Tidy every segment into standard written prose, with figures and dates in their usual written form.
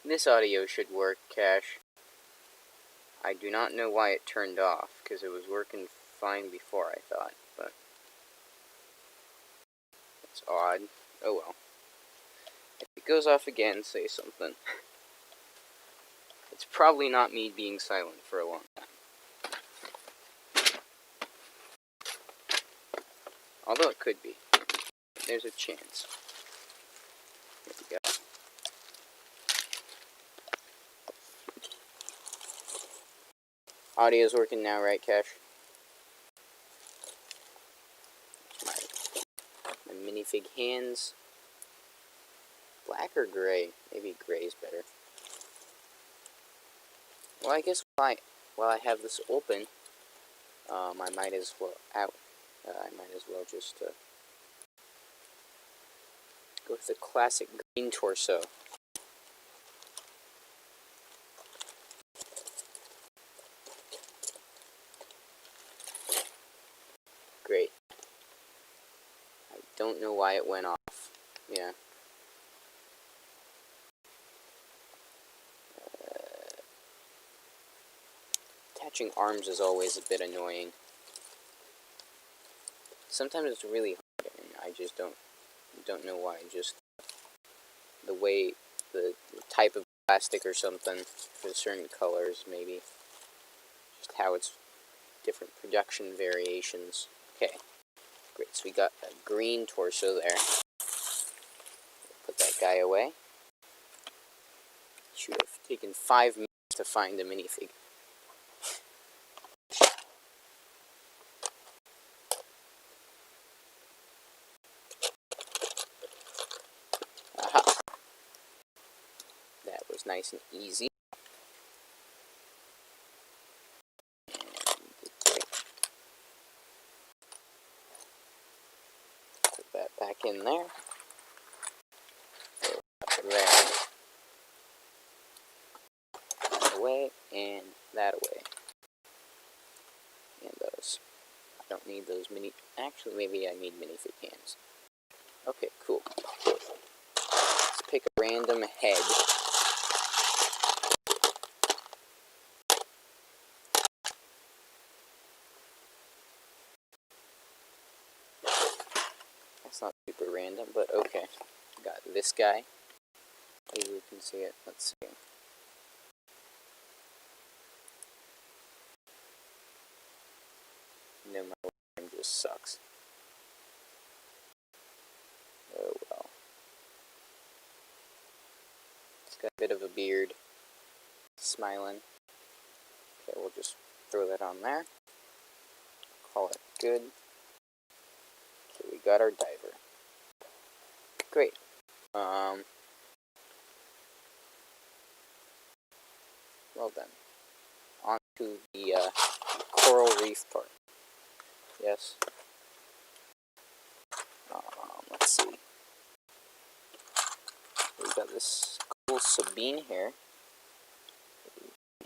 This audio should work, Cash. I do not know why it turned off, because it was working fine before, I thought, but it's odd. Oh well. If it goes off again, say something. It's probably not me being silent for a long time. Although it could be. There's a chance. Here we go. Audio's working now, right, Cash? My minifig hands. Black or gray? Maybe gray's better. Well, I guess while I have this open, I might as well just go with the classic green torso. Great. I don't know why it went off. Yeah. Attaching arms is always a bit annoying. Sometimes it's really hard, and I just don't know why. Just the way, the type of plastic or something for certain colors, maybe. Just how it's different production variations. Okay, great. So we got a green torso there. Put that guy away. Should have taken 5 minutes to find a minifig. Aha. That was nice and easy. Put that back in there. That away, and that away. And those. I don't need those actually, maybe I need minifig hands. Okay, cool. Let's pick a random head. That's not super random, but okay. Got this guy. Maybe we can see it. Let's see. No, my name just sucks. Oh well. It's got a bit of a beard. Smiling. Okay, we'll just throw that on there. Call it good. Okay, we got our diver. Great. Well done. On to the coral reef part. Yes. Let's see. We've got this cool Sabine here.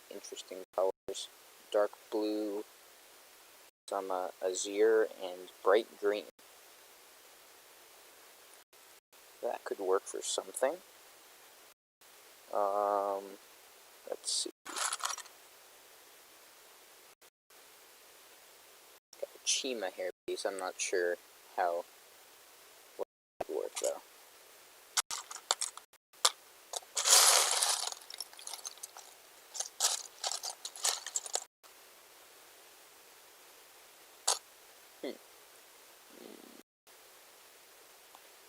Interesting colors. Dark blue, some azure, and bright green. That could work for something. Let's see. Got a Chima hairpiece. I'm not sure how well that would work though.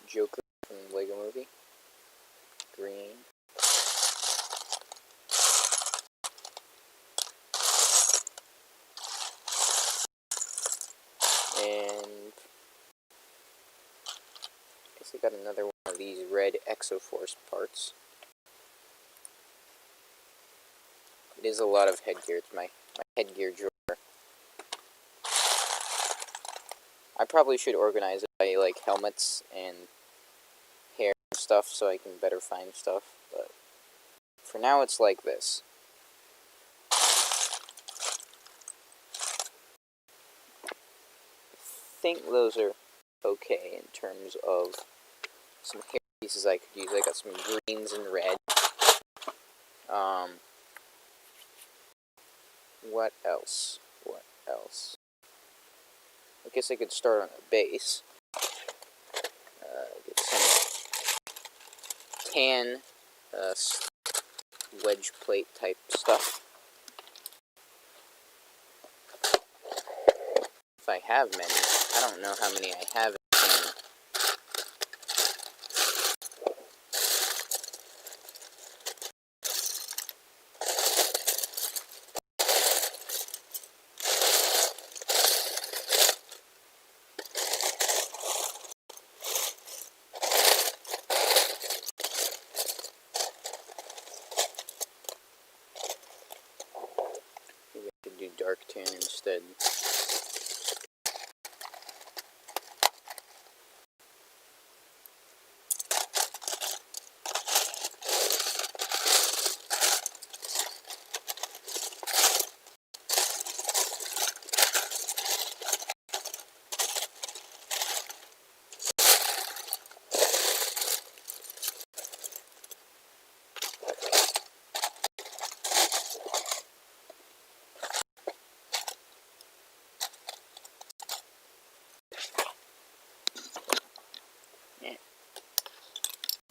Joker from the LEGO Movie. Green. And I guess I got another one of these red Exoforce parts. It is a lot of headgear. It's my headgear drawer. I probably should organize it by like helmets and hair and stuff so I can better find stuff, but for now it's like this. I think those are okay in terms of some hair pieces I could use. I got some greens and red. what else? What else? I guess I could start on a base. Get some tan wedge plate type stuff. If I have many. I don't know how many I have in tan. Maybe I could do dark tan instead.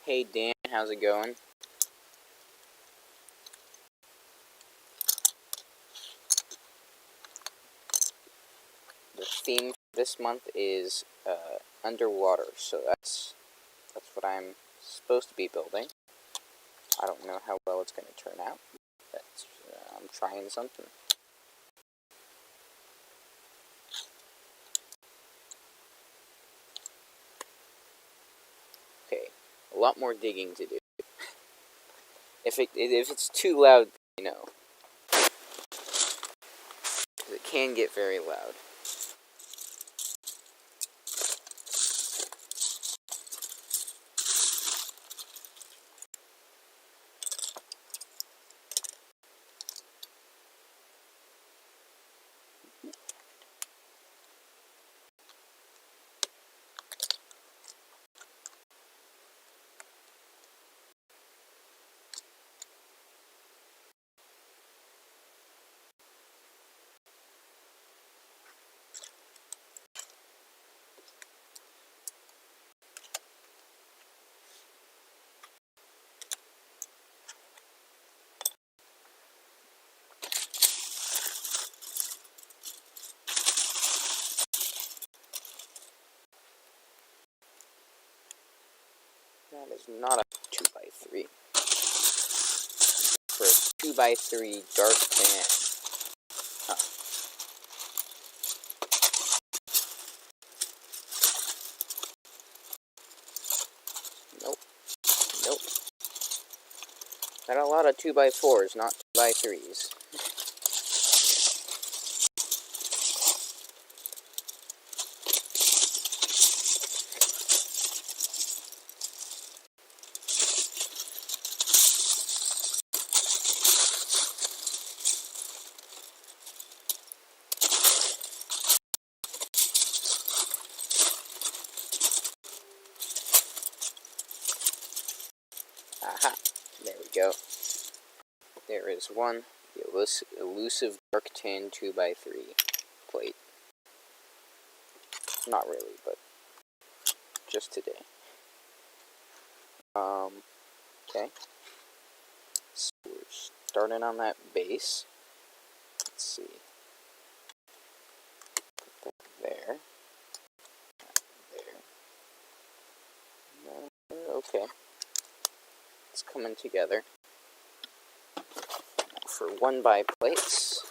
Hey Dan, how's it going? The theme this month is underwater, so that's what I'm supposed to be building. I don't know how well it's going to turn out. I'm trying something. Okay, a lot more digging to do. If it's too loud, you know, it can get very loud. That is not a 2x3. For a 2x3 dark tan. Huh. Nope. Nope. Got a lot of 2x4s, not 2x3s. Aha, there we go. There is one, the elusive dark tan 2x3 plate. Not really, but just today. Okay. So we're starting on that base. Let's see. Put that there. There. Okay. It's coming together. For 1x plates.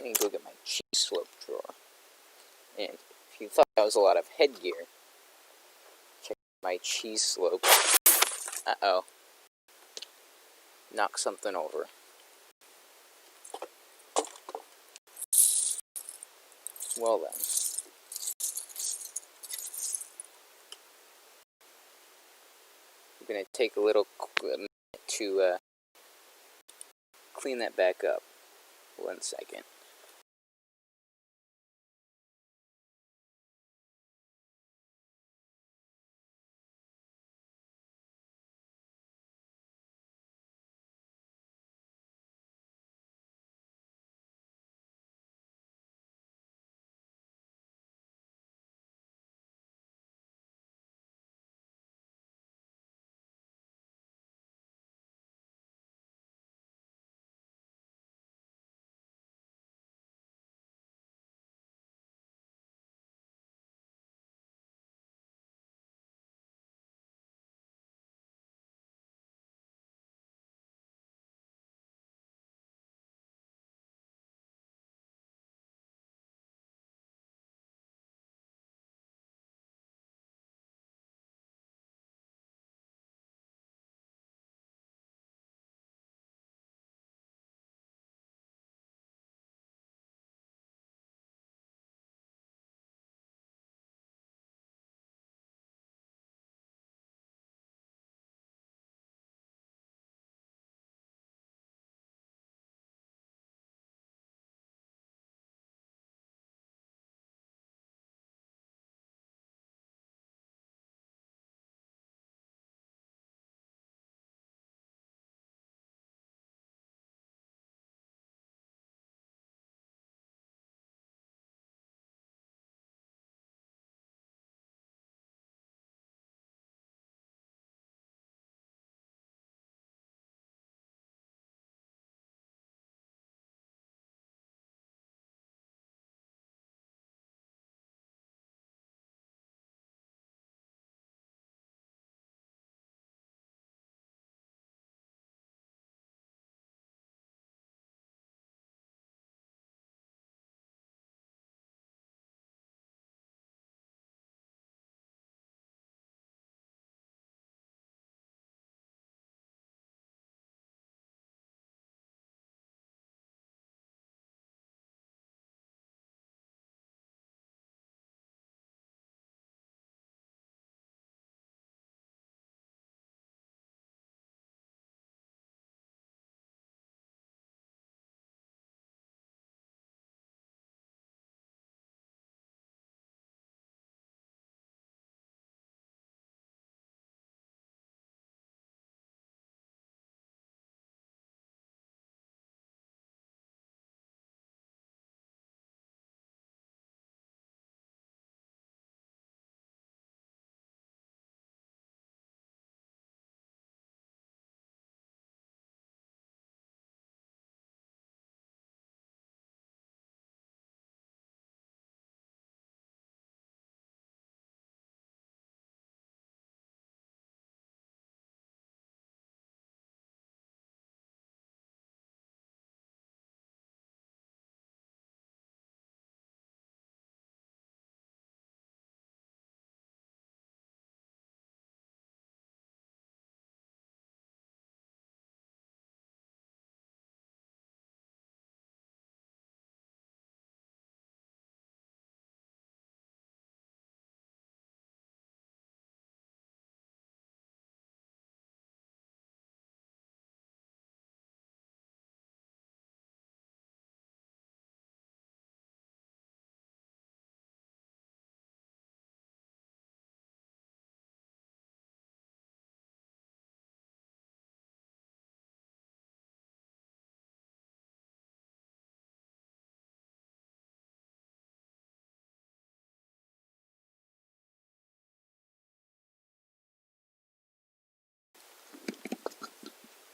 I need to go get my cheese slope drawer. And if you thought that was a lot of headgear, check my cheese slope. Uh-oh. Knock something over. Well then. I'm going to take a little minute to clean that back up. 1 second.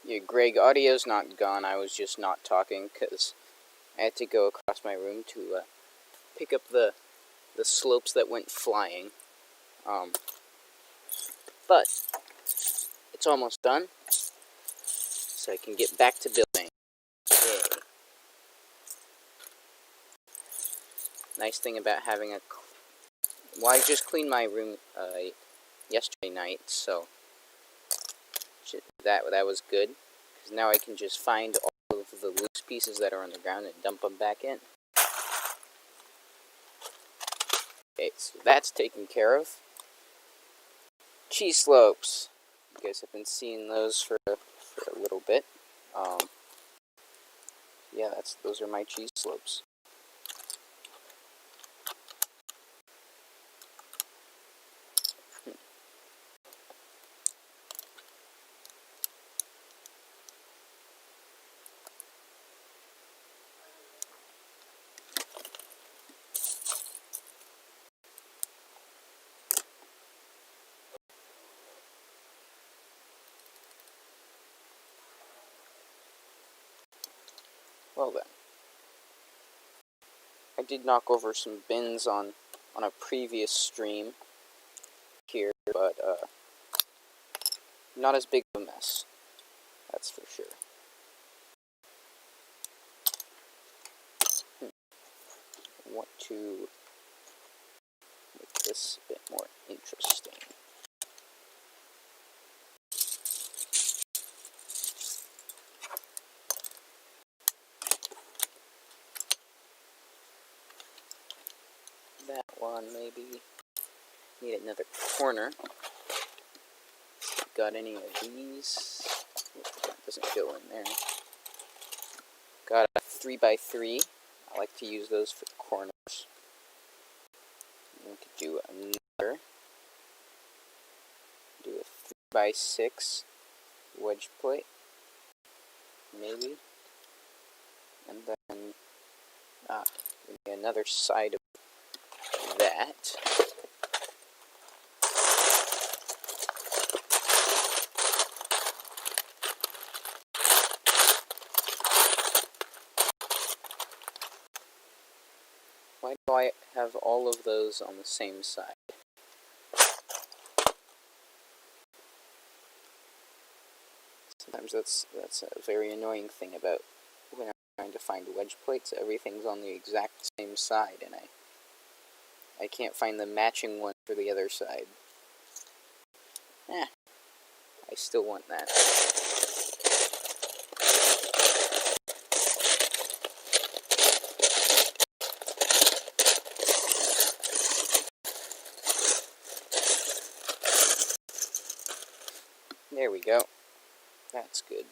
Yeah, Greg, audio's not gone. I was just not talking because I had to go across my room to pick up the slopes that went flying. But it's almost done, so I can get back to building. Yay. nice thing about having a... Well, I just cleaned my room yesterday night, so that was good. Because now I can just find all of the loose pieces that are on the ground and dump them back in. Okay, so that's taken care of. Cheese slopes. You guys have been seeing those for a little bit. Yeah, those are my cheese slopes. Well then, I did knock over some bins on a previous stream here, but not as big of a mess, that's for sure. I want to make this a bit more interesting. That one, maybe. Need another corner. Got any of these? That doesn't go in there. Got a 3x3. I like to use those for corners. We could do another. Do a 3x6 wedge plate. Maybe. And then maybe another side of that. Why do I have all of those on the same side? Sometimes that's a very annoying thing about when I'm trying to find wedge plates. Everything's on the exact same side, and I can't find the matching one for the other side. I still want that. There we go. That's good.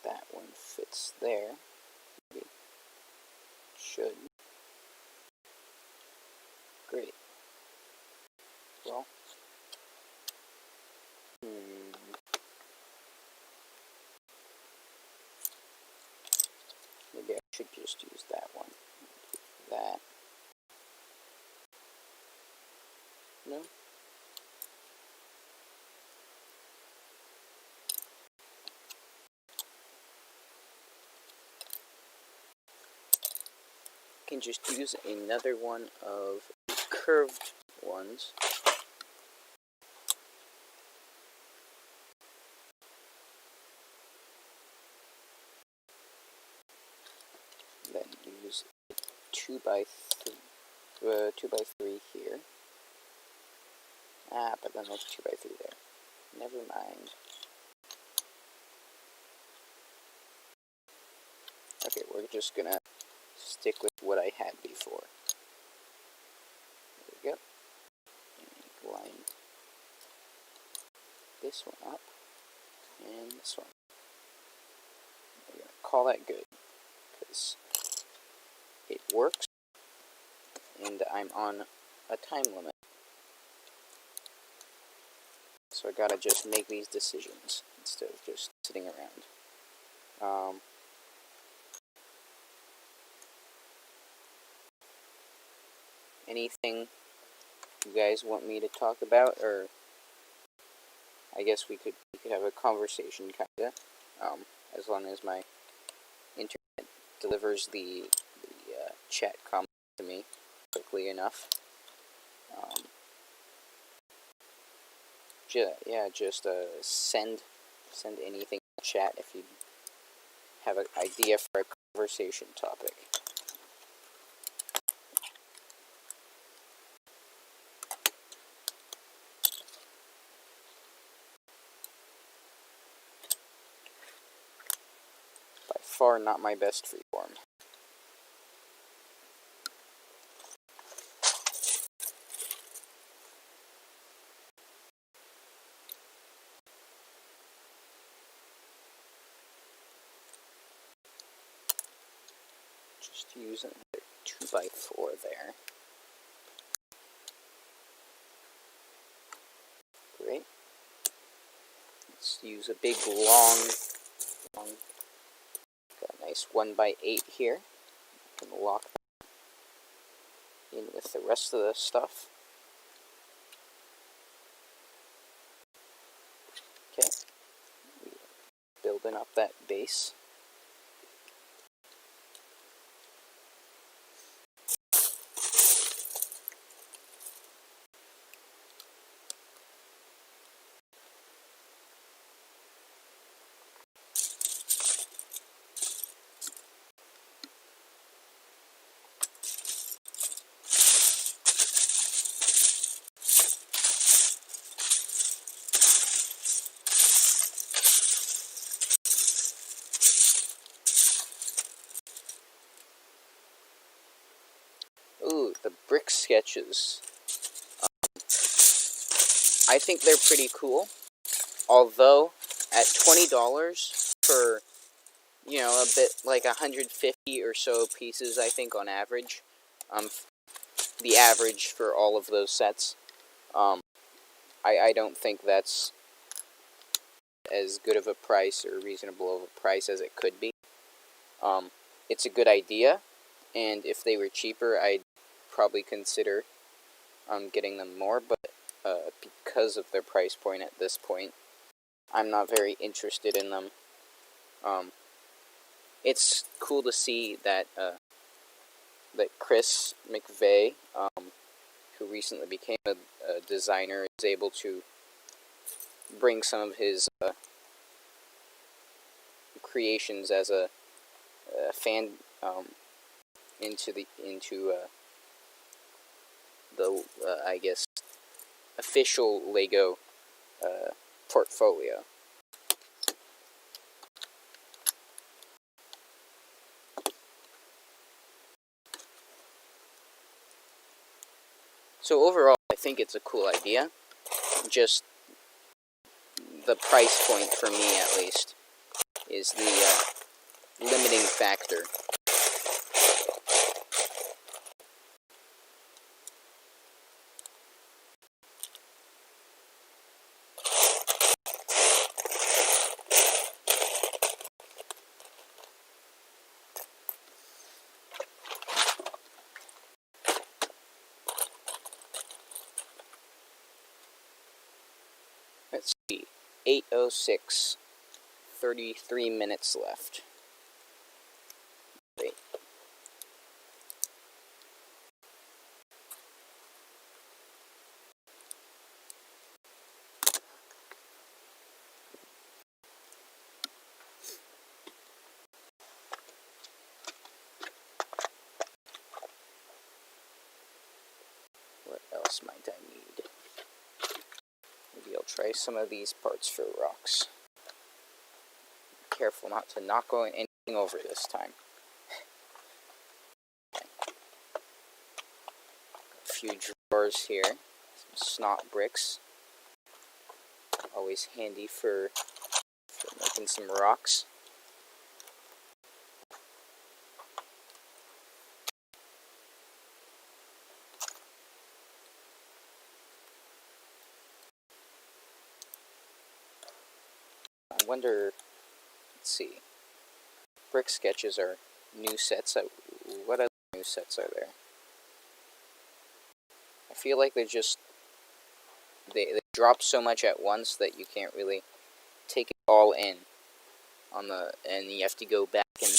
That one fits there. Maybe. Should. Great. Well. Maybe I should just use that one. That. No? Can just use another one of the curved ones. Then use 2x3 here. But then there's 2x3 there. Never mind. Okay, we're just gonna stick with what I had before. There we go. And line this one up, and this one. We're gonna call that good, because it works, and I'm on a time limit. So I gotta just make these decisions, instead of just sitting around. Anything you guys want me to talk about, or I guess we could have a conversation, kinda, as long as my internet delivers the chat comment to me quickly enough. Just send anything in the chat if you have an idea for a conversation topic. far not my best freeform. Just using the 2x4 there. Great. Let's use a big long got a nice 1x8 here. I can lock that in with the rest of the stuff. Okay. Building up that base. Ooh, the brick sketches. I think they're pretty cool. Although, at $20 for, you know, a bit like 150 or so pieces, I think, on average. The average for all of those sets. I don't think that's as good of a price or reasonable of a price as it could be. It's a good idea, and if they were cheaper, I'd probably consider getting them more, but because of their price point at this point, I'm not very interested in them. It's cool to see that that Chris McVeigh, who recently became a designer, is able to bring some of his creations as a fan into the I guess official LEGO portfolio. So overall, I think it's a cool idea. Just the price point, for me at least, is the limiting factor. Let's see, 8:06, 33 minutes left. Wait. What else might I need? Maybe I'll try some of these parts for rocks. Be careful not to knock anything over this time. A few drawers here. Some snot bricks. Always handy for making some rocks. I wonder, let's see, brick sketches are new sets. What other new sets are there? I feel like they're just, they drop so much at once that you can't really take it all in and you have to go back and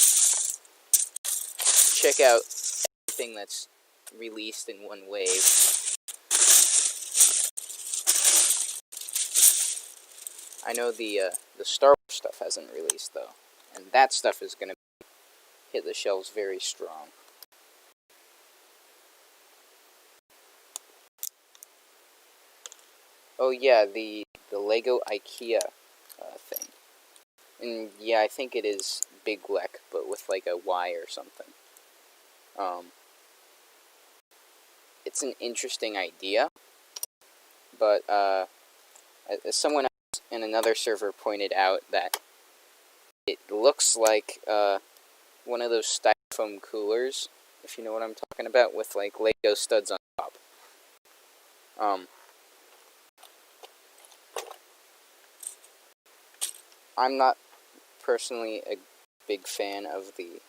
check out everything that's released in one wave. I know the Star Wars stuff hasn't released though, and that stuff is gonna hit the shelves very strong. Oh yeah, the Lego IKEA thing. And yeah, I think it is Big Lek, but with like a Y or something. It's an interesting idea, but as someone else in another server pointed out, that it looks like one of those styrofoam coolers, if you know what I'm talking about, with like Lego studs on top. I'm not personally a big fan of the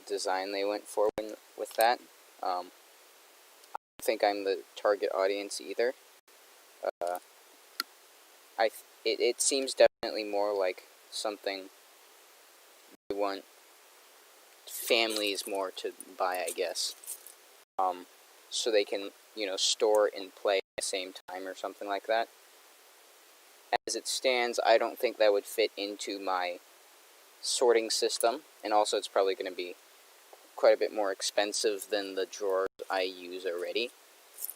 design they went for with that. I don't think I'm the target audience either. It seems definitely more like something we want families more to buy, I guess. So they can, store and play at the same time or something like that. As it stands, I don't think that would fit into my sorting system, and also it's probably going to be quite a bit more expensive than the drawers I use already,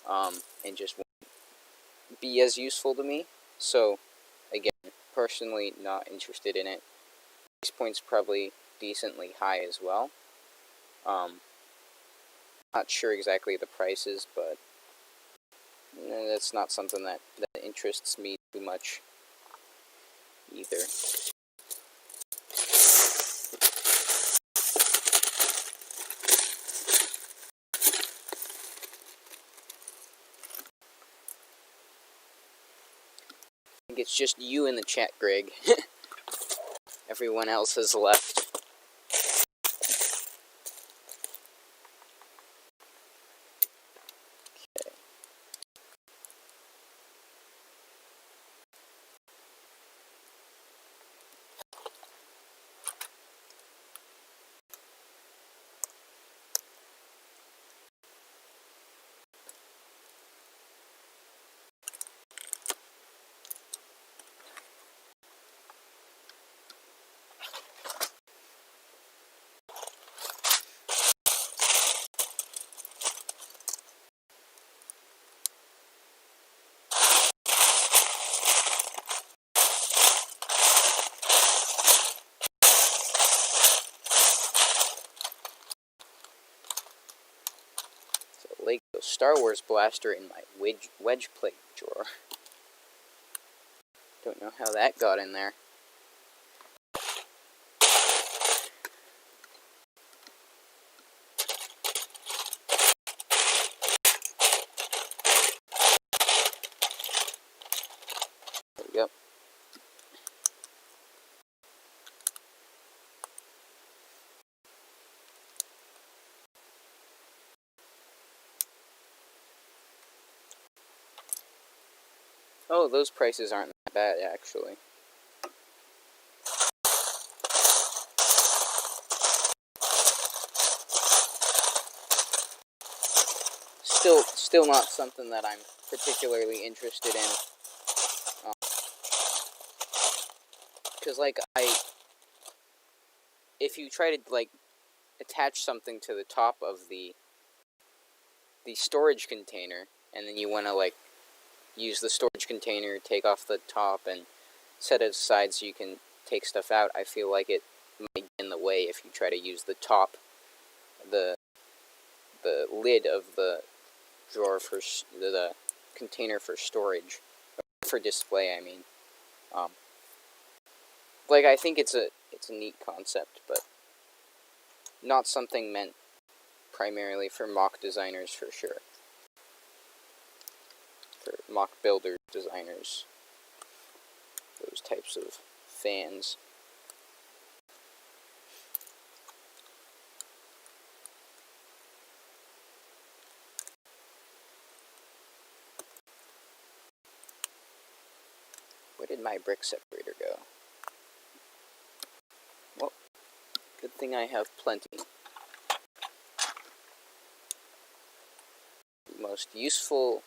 and just won't be as useful to me. So, again, personally not interested in it. Price point's probably decently high as well. Not sure exactly the prices, but that's not something that interests me too much either. I think it's just you in the chat, Greg. Everyone else has left. Okay. Lego Star Wars blaster in my wedge plate drawer. Don't know how that got in there. There we go. Oh, those prices aren't that bad, actually. Still not something that I'm particularly interested in. Because, if you try to, attach something to the top of the storage container, and then you want to, use the storage container, take off the top, and set it aside so you can take stuff out, I feel like it might get in the way if you try to use the top, the lid of the drawer for the container for storage, for display, I mean. I think it's a neat concept, but not something meant primarily for mock designers, for sure. For mock builders, designers, those types of fans. Where did my brick separator go? Well, good thing I have plenty. The most useful,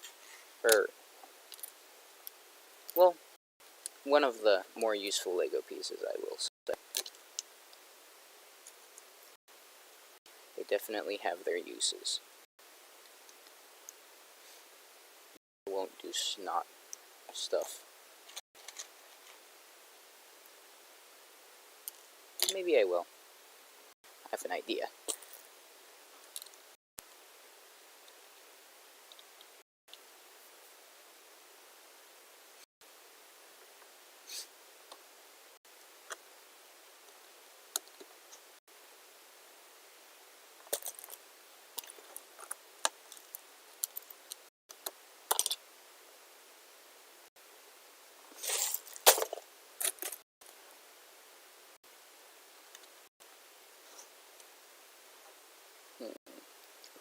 well, one of the more useful Lego pieces, I will say. They definitely have their uses. I won't do snot stuff. maybe I will. I have an idea.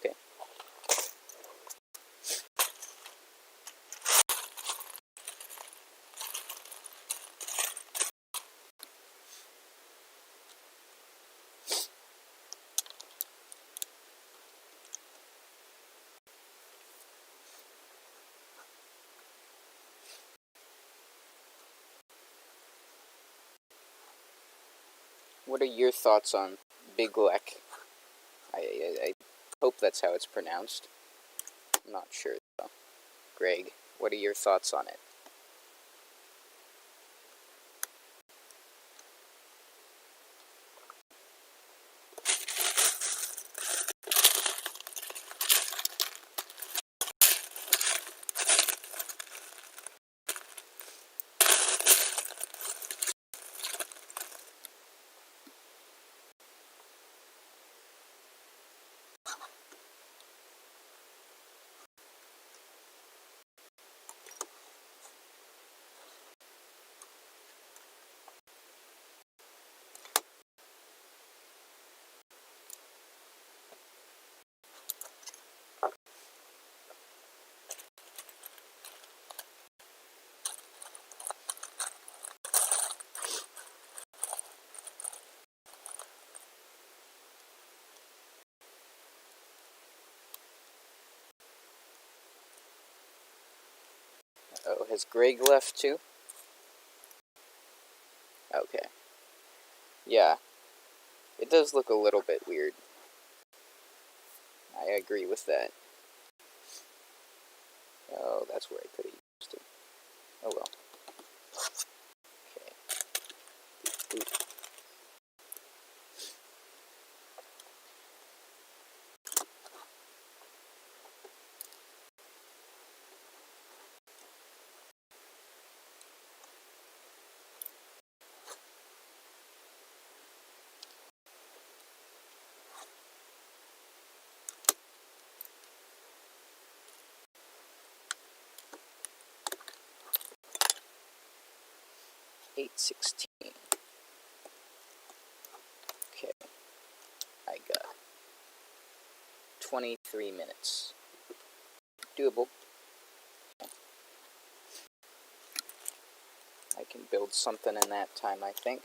Okay. What are your thoughts on Big Lek? I hope that's how it's pronounced. I'm not sure though. Greg, what are your thoughts on it? Oh, has Greg left too? Okay. Yeah. It does look a little bit weird. I agree with that. Oh, that's where I could have used it. Oh well. Okay. Ooh. $8.16. Okay. I got 23 minutes. Doable. I can build something in that time, I think.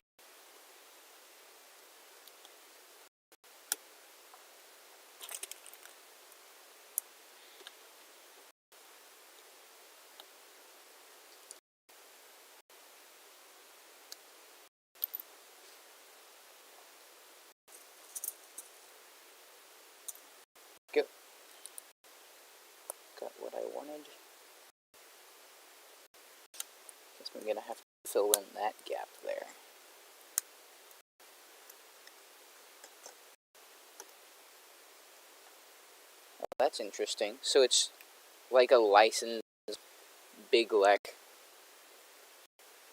Go. Got what I wanted. Guess I'm gonna have to fill in that gap there. Oh, that's interesting. So it's like a licensed Big Lek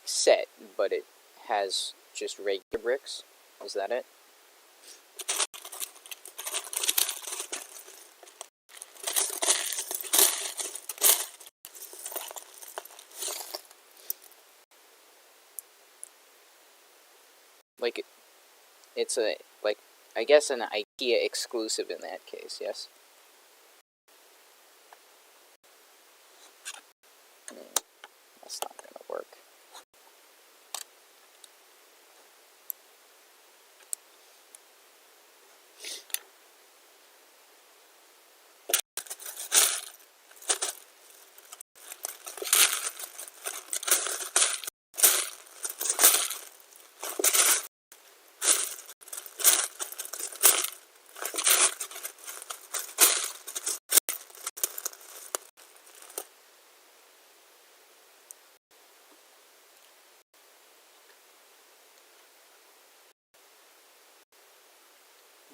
set, but it has just regular bricks. Is that it? Like it's a like I guess an IKEA exclusive in that case, yes. That's not gonna work.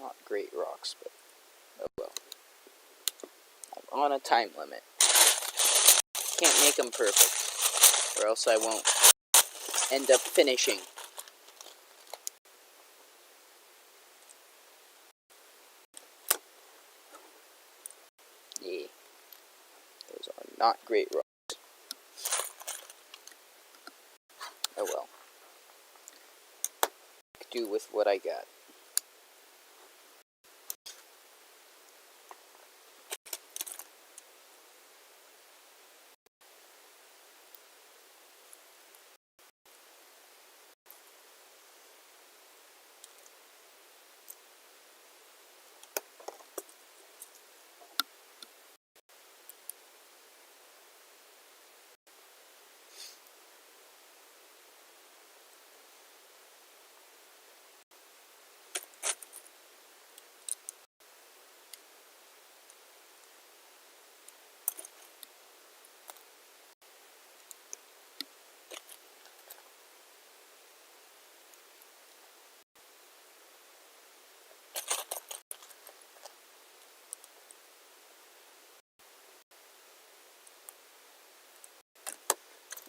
Not great rocks, but oh well. I'm on a time limit. Can't make them perfect, or else I won't end up finishing. Yeah, those are not great rocks. Oh well. Do with what I got.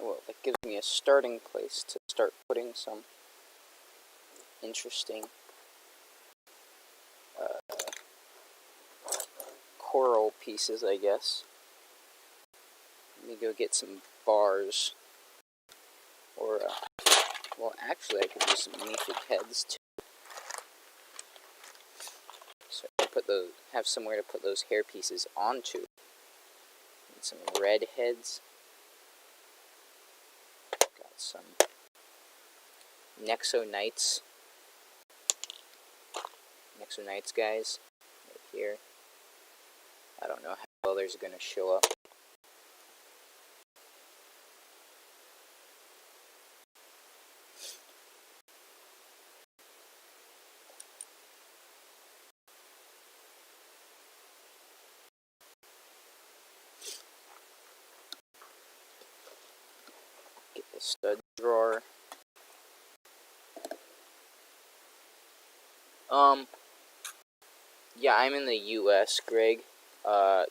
Well, that gives me a starting place to start putting some interesting coral pieces, I guess. Let me go get some bars. Or, well, actually, I could do some leafy heads too. So I can have somewhere to put those hair pieces onto. And some red heads. Got some Nexonites. Nexonites, guys, right here. I don't know how well they're going to show up. Get the stud drawer. Yeah, I'm in the U.S., Greg. I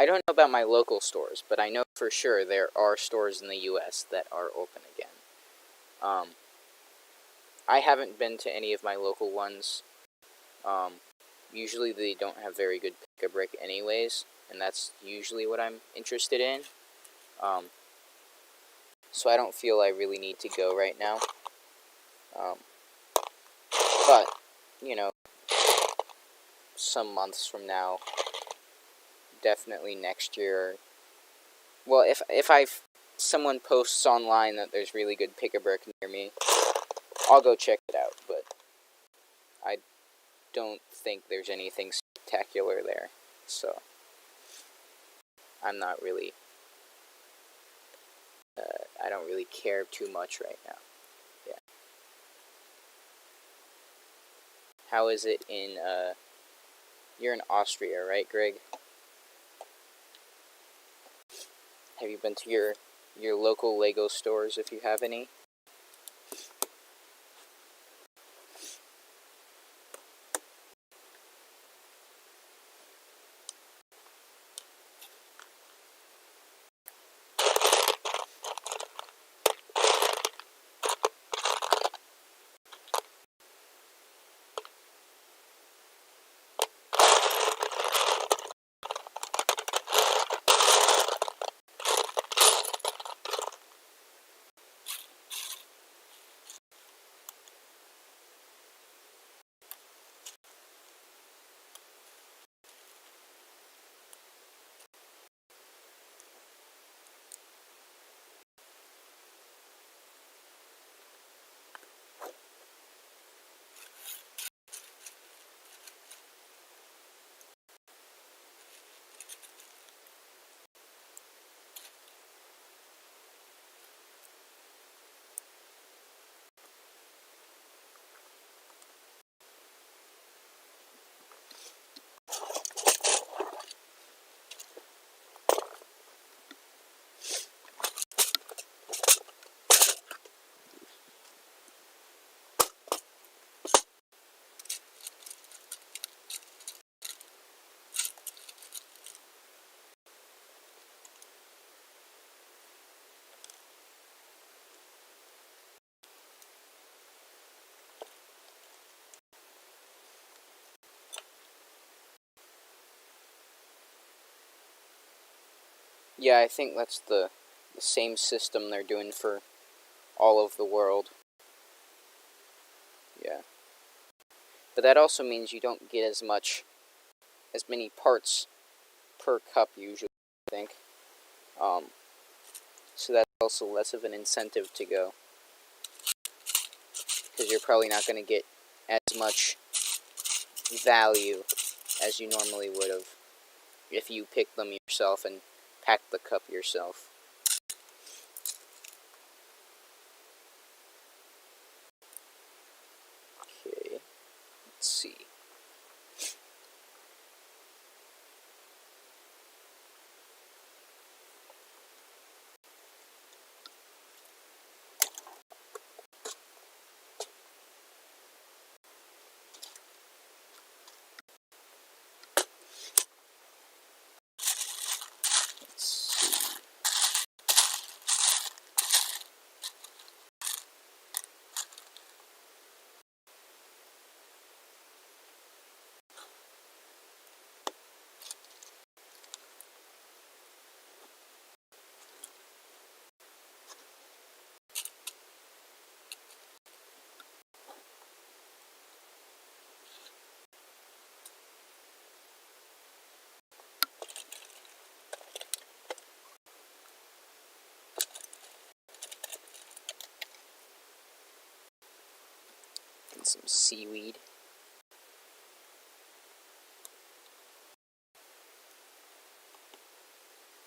don't know about my local stores, but I know for sure there are stores in the U.S. that are open again. I haven't been to any of my local ones. Usually they don't have very good pick-a-brick anyways, and that's usually what I'm interested in. So I don't feel I really need to go right now. But, you know, some months from now, definitely next year. Well, if someone posts online that there's really good pick-a-brick near me, I'll go check it out, but I don't think there's anything spectacular there, so I'm not really, I don't really care too much right now. Yeah. How is it in, you're in Austria, right, Greg? Have you been to your local Lego stores, if you have any? Yeah, I think that's the same system they're doing for all of the world. Yeah. But that also means you don't get as many parts per cup usually, I think. So that's also less of an incentive to go, because you're probably not going to get as much value as you normally would have if you picked them yourself and packed the cup yourself. Okay, let's see. And some seaweed.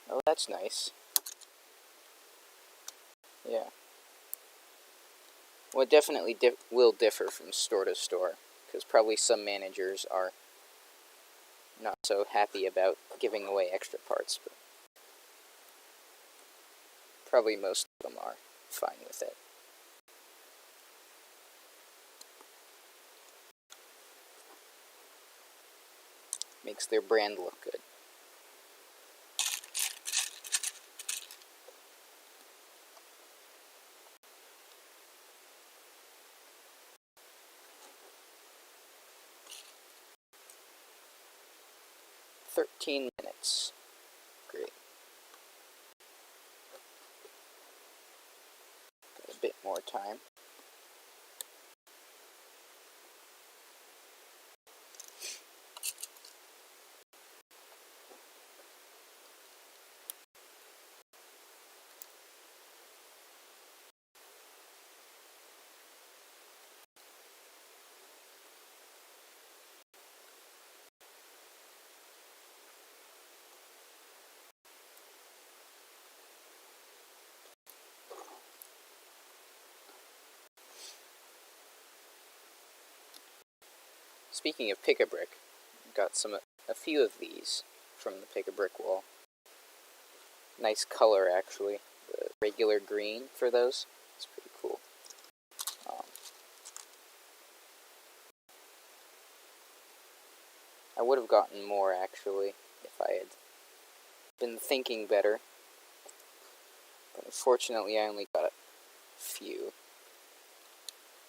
Oh, that's nice. Yeah. Well, it definitely will differ from store to store, because probably some managers are not so happy about giving away extra parts, but probably most of them are fine with it. Makes their brand look good. "13 minutes. Great. Got a bit more time. Speaking of pick-a-brick, got a few of these from the pick-a-brick wall. Nice color, actually. The regular green for those. It's pretty cool. I would have gotten more, actually, if I had been thinking better. But unfortunately, I only got a few.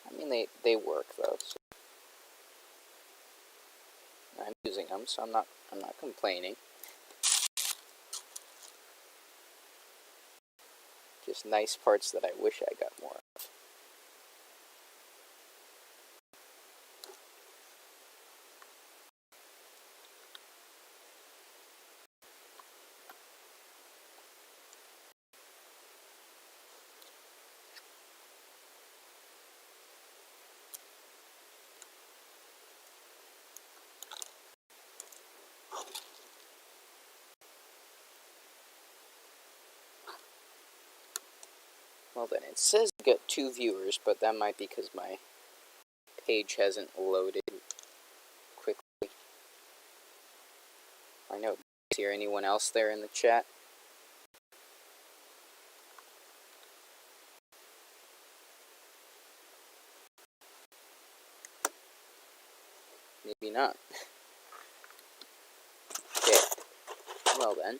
I mean, they work, though. So I'm using them, so I'm not complaining. Just nice parts that I wish I got more of. Well then, it says I got 2 viewers, but that might be because my page hasn't loaded quickly. I know. Is there anyone else there in the chat? Maybe not. Okay. Well then.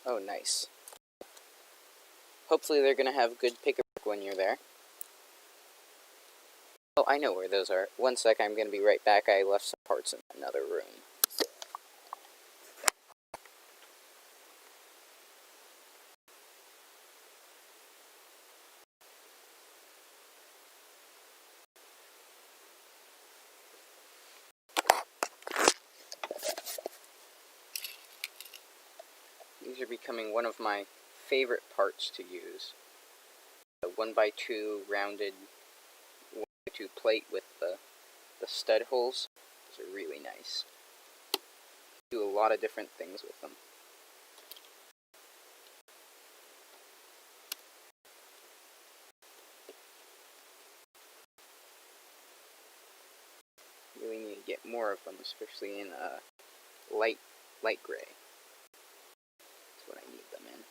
Oh, nice. Hopefully they're gonna have good pick-up when you're there. Oh, I know where those are. One sec, I'm gonna be right back. I left some parts in another room. These are becoming one of my favorite parts to use. The 1x2 rounded 1x2 plate with the stud holes. Those are really nice. Do a lot of different things with them. Really need to get more of them, especially in light gray. That's what I need them in.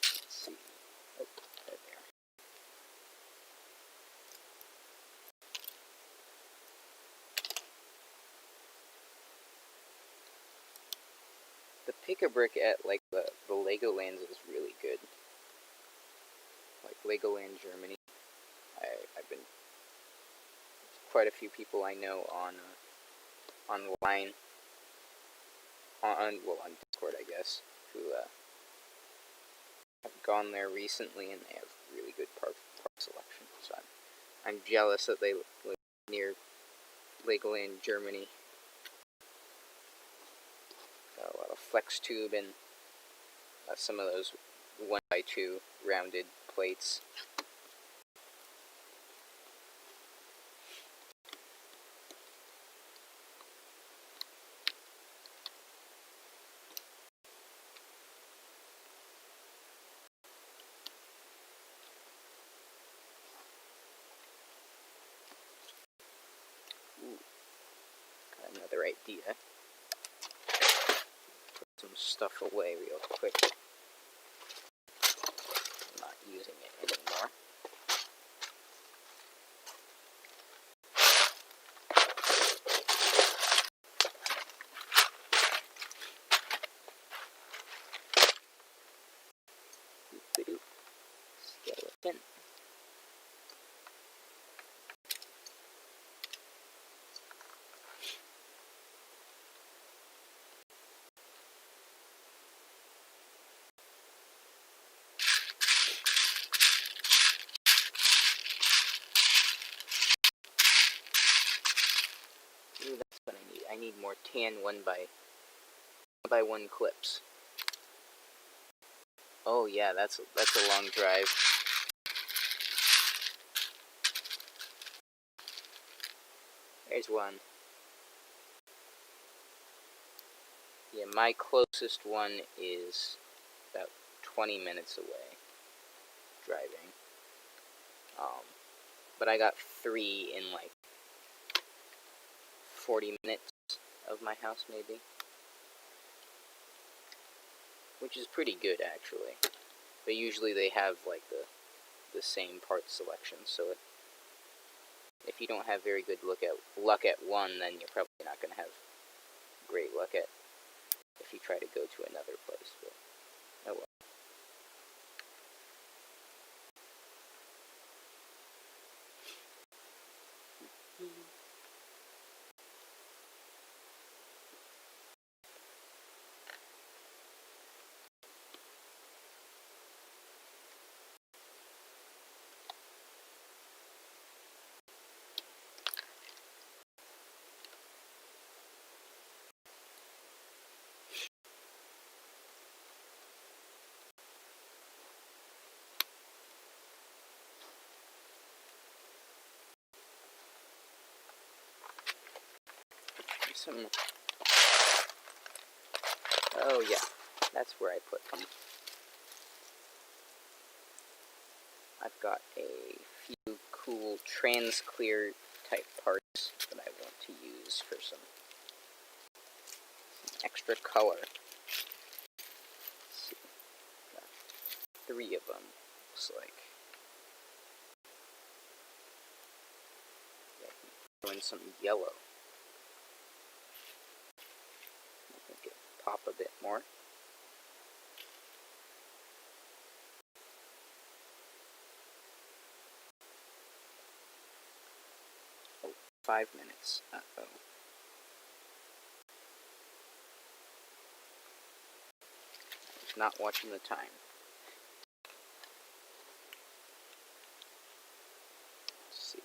Let's see. Oh, there they are. The pick-a-brick at like the Legolands is really good. Like Legoland Germany. I've been quite a few people I know on online on Discord, I guess, who have gone there recently, and they have really good park selection. So I'm jealous that they live near Legoland Germany. Got a lot of flex tube and some of those 1x2 rounded plates. Ooh, got another idea. Put some stuff away real quick. I'm not using it anymore. Skeleton. Ooh, that's what I need. I need more tan 1x1 clips. Oh yeah, that's a long drive. There's one. Yeah, my closest one is about 20 minutes away, driving. But I got 3 in like 40 minutes of my house, maybe. Which is pretty good, actually. But usually they have like the same part selection, so if you don't have very good luck at one, then you're probably not going to have great luck at if you try to go to another place. But oh well. Some. Oh yeah, that's where I put them. I've got a few cool trans-clear type parts that I want to use for some extra color. Let's see, got 3 of them, looks like. Yeah, throw in some yellow. More? Oh, 5 minutes. Uh-oh. Not watching the time. Let's see.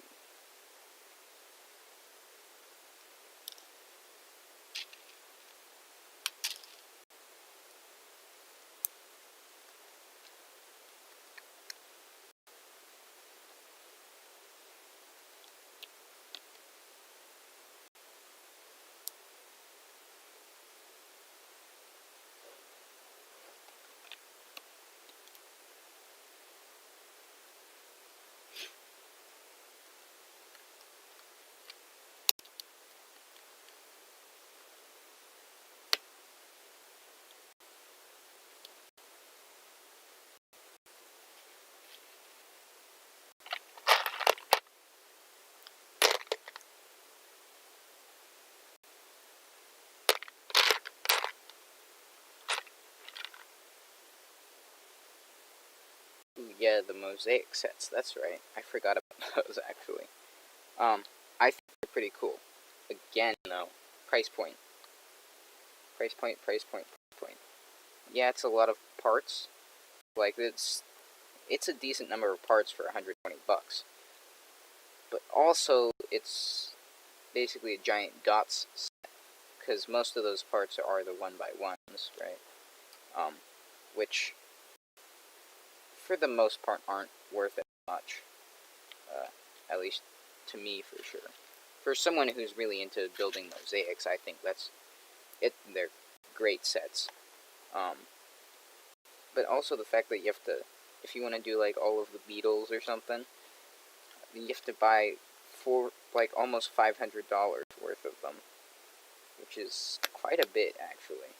Ooh, yeah, the mosaic sets, that's right. I forgot about those, actually. I think they're pretty cool. Again, though, price point. Price point, price point, price point. Yeah, it's a lot of parts. Like, it's a decent number of parts for 120 bucks. But also, it's basically a giant dots set, because most of those parts are the 1x1s, right? Which, for the most part, aren't worth it much. At least to me, for sure. For someone who's really into building mosaics, I think they're great sets. But also the fact that you have to, if you want to do like all of the Beatles or something, you have to buy almost $500 worth of them, which is quite a bit, actually.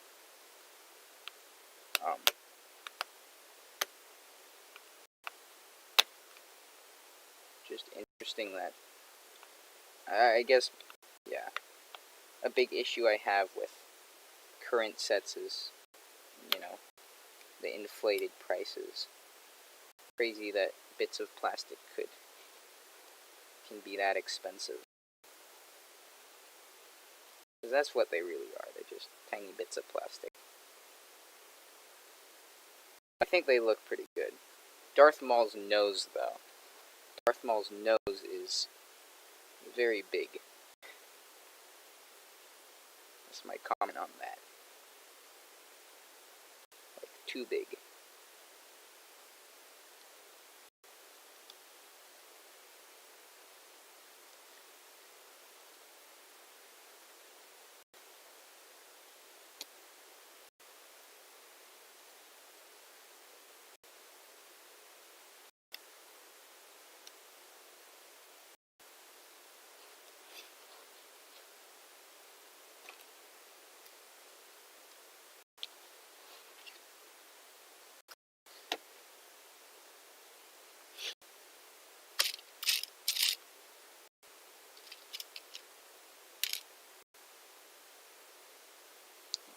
Just interesting that, I guess, yeah, a big issue I have with current sets is, the inflated prices. Crazy that bits of plastic can be that expensive. Because that's what they really are, they're just tiny bits of plastic. I think they look pretty good. Darth Maul's nose, though. Darth Maul's nose is very big. That's my comment on that. Like, too big.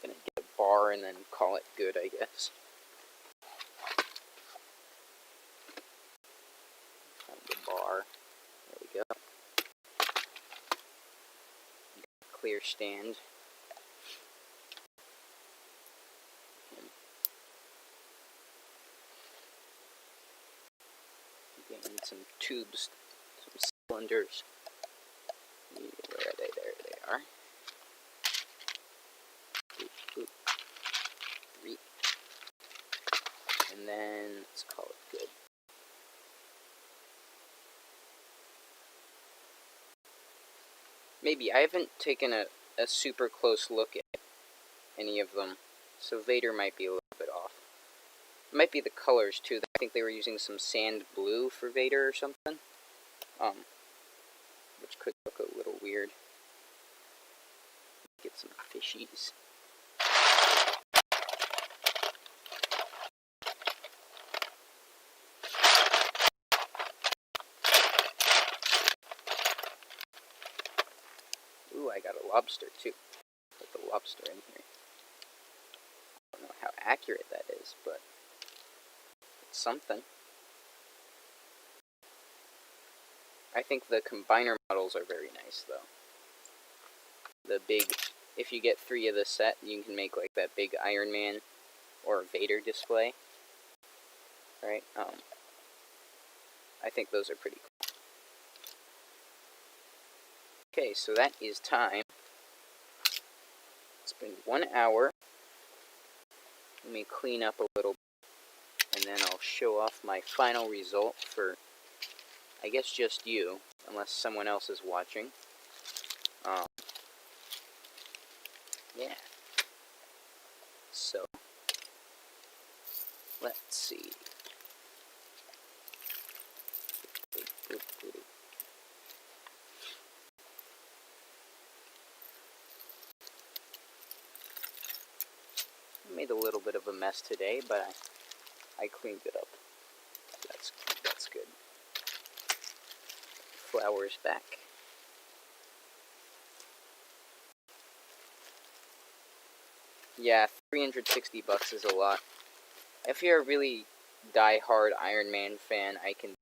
Gonna get a bar and then call it good, I guess. Find the bar. There we go. Clear stand. Getting some tubes, some cylinders. Where are they? There they are. Three. And then let's call it good. Maybe. I haven't taken a super close look at any of them, so Vader might be a little bit off. It might be the colors, too. I think they were using some sand blue for Vader or something. Which could look a little weird. Get some fishies. Ooh, I got a lobster, too. Put the lobster in here. accurate that is, but it's something. I think the combiner models are very nice, though. The big, if you get 3 of the set, you can make like that big Iron Man or Vader display, right? I think those are pretty cool. Okay, so that is time. It's been 1 hour. Let me clean up a little bit, and then I'll show off my final result for, I guess, just you, unless someone else is watching. Yeah. So, let's see. I made a little bit of a mess today, but I cleaned it up. That's good. Flowers back. Yeah, $360 is a lot. If you're a really die-hard Iron Man fan, I can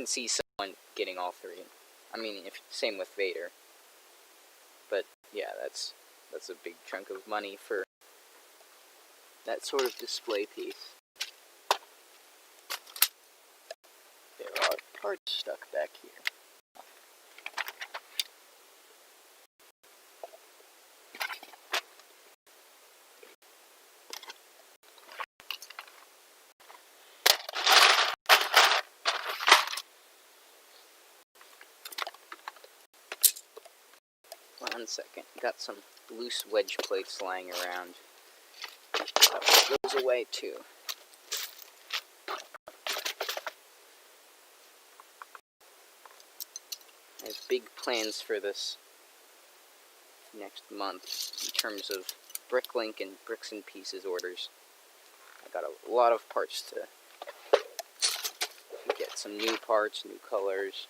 see someone getting all 3. I mean, same with Vader. But yeah, that's a big chunk of money for that sort of display piece. There are parts stuck back here. One second. Got some loose wedge plates lying around. That goes away too. I have big plans for this next month in terms of Bricklink and Bricks and Pieces orders. I got a lot of parts to get, some new parts, new colors,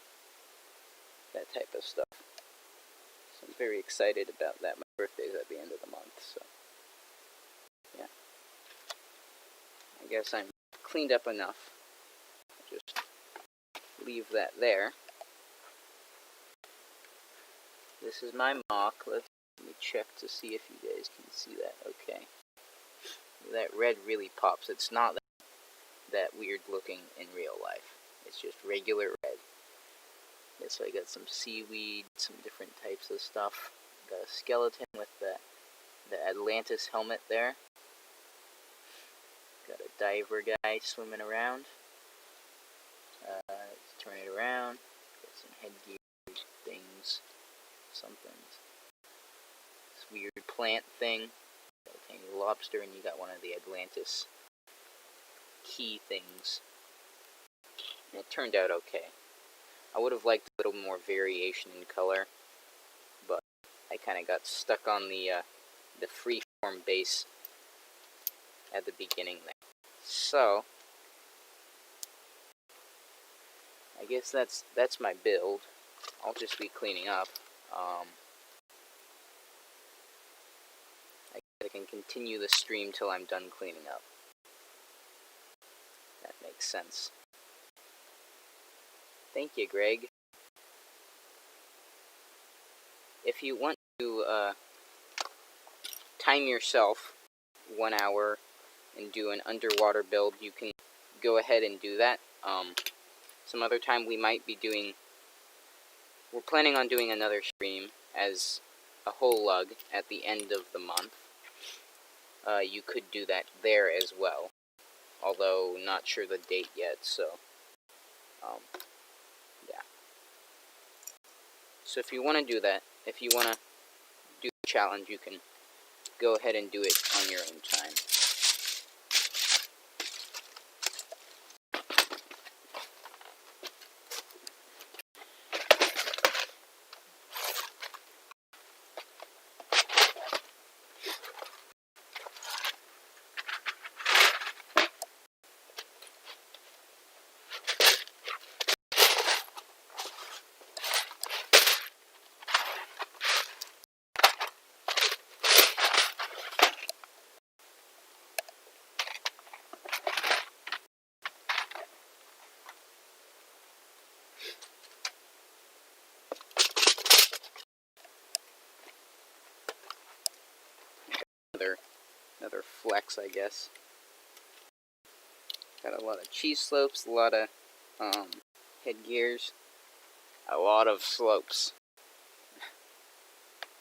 that type of stuff. So I'm very excited about that. My birthday's at the end of the month, so yeah. I guess I'm cleaned up enough. I'll just leave that there. This is my mock. Let me check to see if you guys can see that. Okay. That red really pops. It's not that weird looking in real life. It's just regular red. Okay, so I got some seaweed, some different types of stuff. Got a skeleton with the Atlantis helmet there. Got a diver guy swimming around. Let's turn it around. Got some headgear things. Something. This weird plant thing. Got a tiny lobster, and you got one of the Atlantis key things. And it turned out okay. I would have liked a little more variation in color, but I kind of got stuck on the freeform base at the beginning there. So I guess that's my build. I'll just be cleaning up. I can continue the stream till I'm done cleaning up. That makes sense. Thank you, Greg. If you want to time yourself 1 hour and do an underwater build, you can go ahead and do that. Some other time we might be doing... We're planning on doing another stream as a whole lug at the end of the month. You could do that there as well, although not sure the date yet, so yeah. So if you want to do that, if you want to do the challenge, you can go ahead and do it on your own time. flex, I guess. Got a lot of cheese slopes, a lot of headgears, a lot of slopes.